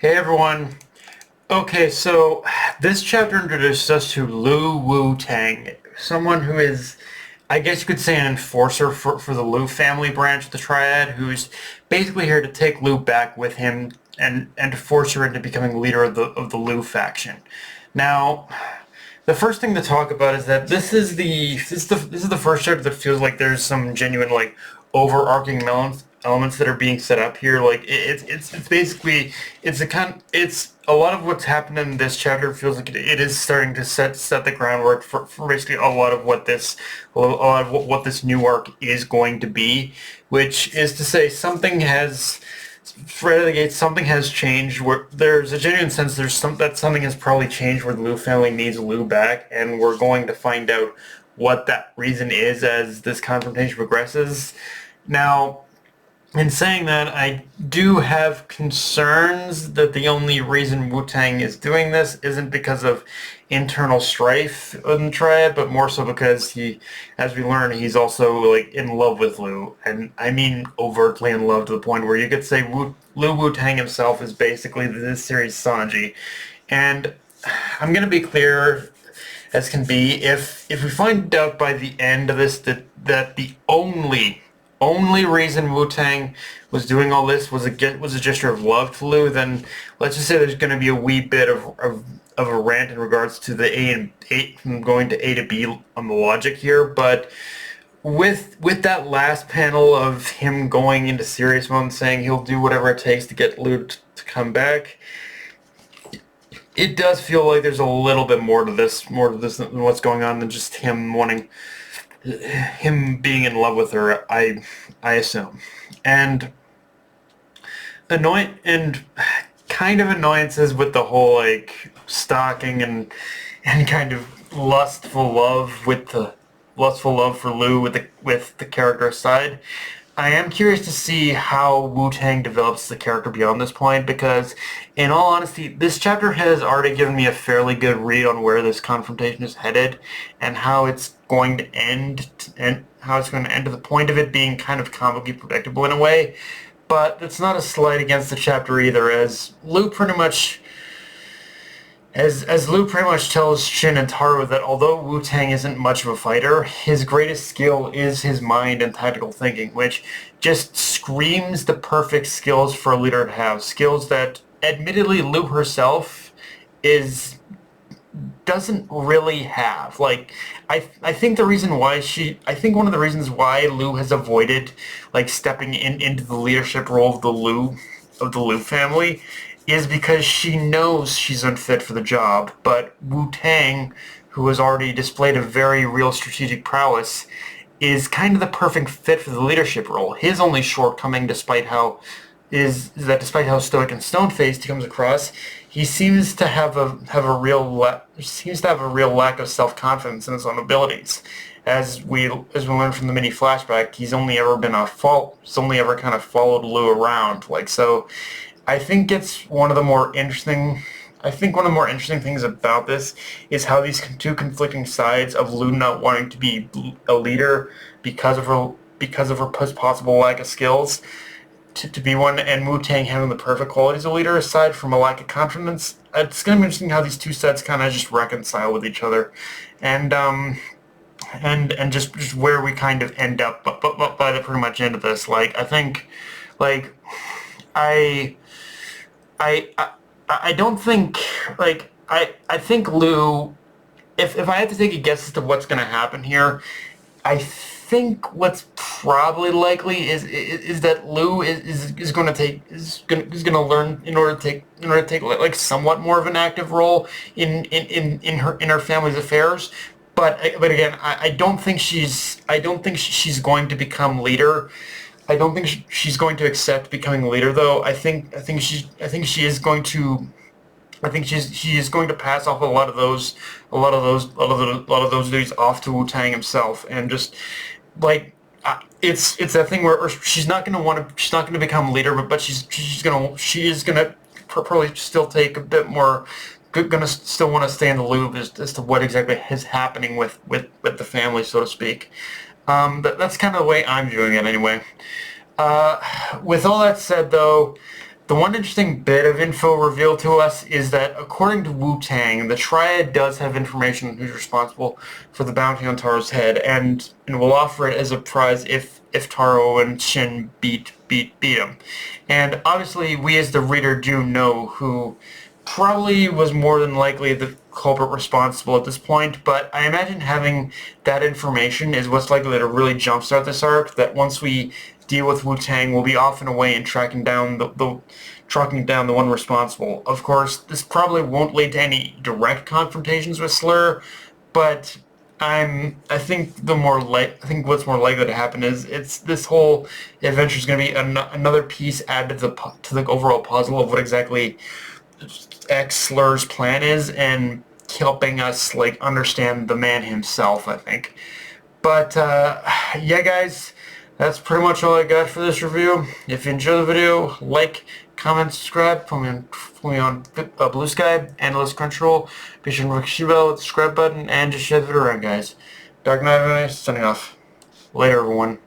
Hey everyone. Okay, so this chapter introduces us to Wutang, someone who is, I guess you could say, an enforcer for the Lu family branch of the Triad, who's basically here to take Lu back with him and to force her into becoming leader of the Lu faction. Now, the first thing to talk about is that this is the first chapter that feels like there's some genuine like overarching elements that are being set up here. Like it's basically it's a lot of what's happened in this chapter feels like it is starting to set the groundwork for basically a lot of what this new arc is going to be, which is to say right out of the gate, something has changed. Where there's a genuine sense that something has probably changed where the Lu family needs Lu back, and we're going to find out what that reason is as this confrontation progresses. Now, in saying that, I do have concerns that the only reason Wutang is doing this isn't because of internal strife in the Triad, but more so because as we learn, he's also like in love with Lu, and I mean overtly in love to the point where you could say Lu Wutang himself is basically this series' Sanji, and I'm gonna be clear as can be. If we find out by the end of this that the only reason Wu-Tang was doing all this was a gesture of love to Lu, then let's just say there's going to be a wee bit of a rant in regards to the from going to A to B on the logic here. But with that last panel of him going into serious mode and saying he'll do whatever it takes to get Lu to come back, it does feel like there's a little bit more to this than what's going on than just him being in love with her. I assume, and and kind of annoyances with the whole like stalking and kind of lustful love for Lu with the character aside. I am curious to see how Wu-Tang develops the character beyond this point because, in all honesty, this chapter has already given me a fairly good read on where this confrontation is headed and how it's going to end, and how it's going to end to the point of it being kind of comically predictable in a way. But that's not a slight against the chapter either, as Lu pretty much tells Shin and Taro that although Wu-Tang isn't much of a fighter, his greatest skill is his mind and tactical thinking, which just screams the perfect skills for a leader to have. Skills that, admittedly, Lu herself is doesn't really have. Like, I think I think one of the reasons why Lu has avoided like stepping into the leadership role of the Lu family is because she knows she's unfit for the job. But Wu Tang, who has already displayed a very real strategic prowess, is kind of the perfect fit for the leadership role. His only shortcoming, despite how stoic and stone-faced he comes across, he seems to have a real lack of self-confidence in his own abilities. As we learn from the mini flashback, he's only ever kind of followed Lu around. Like, so I think it's one of the more interesting. I think one of the more interesting things about this is how these two conflicting sides of Lu not wanting to be a leader because of her possible lack of skills to be one, and Wu Tang having the perfect qualities of a leader aside from a lack of confidence. It's going to be interesting how these two sets kind of just reconcile with each other, and just where we kind of end up. But by the pretty much end of this, like I think, like I I I don't think I think Lu. If I had to take a guess as to what's going to happen here, I think what's probably likely is that Lu is going to learn in order to take like somewhat more of an active role in her family's affairs. But again, I don't think she's going to become leader. I don't think she's going to accept becoming leader, though. I think she is going to pass off a lot of those duties off to Wu Tang himself, and just like it's that thing where she's not going to become leader, but she is gonna probably still take a bit more. Gonna still want to stay in the loop as to what exactly is happening with the family, so to speak. That's kind of the way I'm viewing it anyway. With all that said, though, The one interesting bit of info revealed to us is that according to Wutang, the Triad does have information on who's responsible for the bounty on Taro's head, and will offer it as a prize if Taro and Shin beat him. And obviously, we as the reader do know who probably was more than likely the culprit responsible at this point, but I imagine having that information is what's likely to really jumpstart this arc, that once we deal with Wutang, we'll be off and away and tracking down the one responsible. Of course, this probably won't lead to any direct confrontations with Slur, but I think what's more likely to happen is this whole adventure is going to be another piece added to the overall puzzle of what exactly X Slur's plan is, and helping us understand the man himself, I think. But yeah, guys, that's pretty much all I got for this review. If you enjoyed the video, like, comment, subscribe. Follow me on Blue Sky, Analyst Crunchyroll. Be sure to click the bell with the subscribe button, and just share the video around, guys. Dark Knight, signing off. Later, everyone.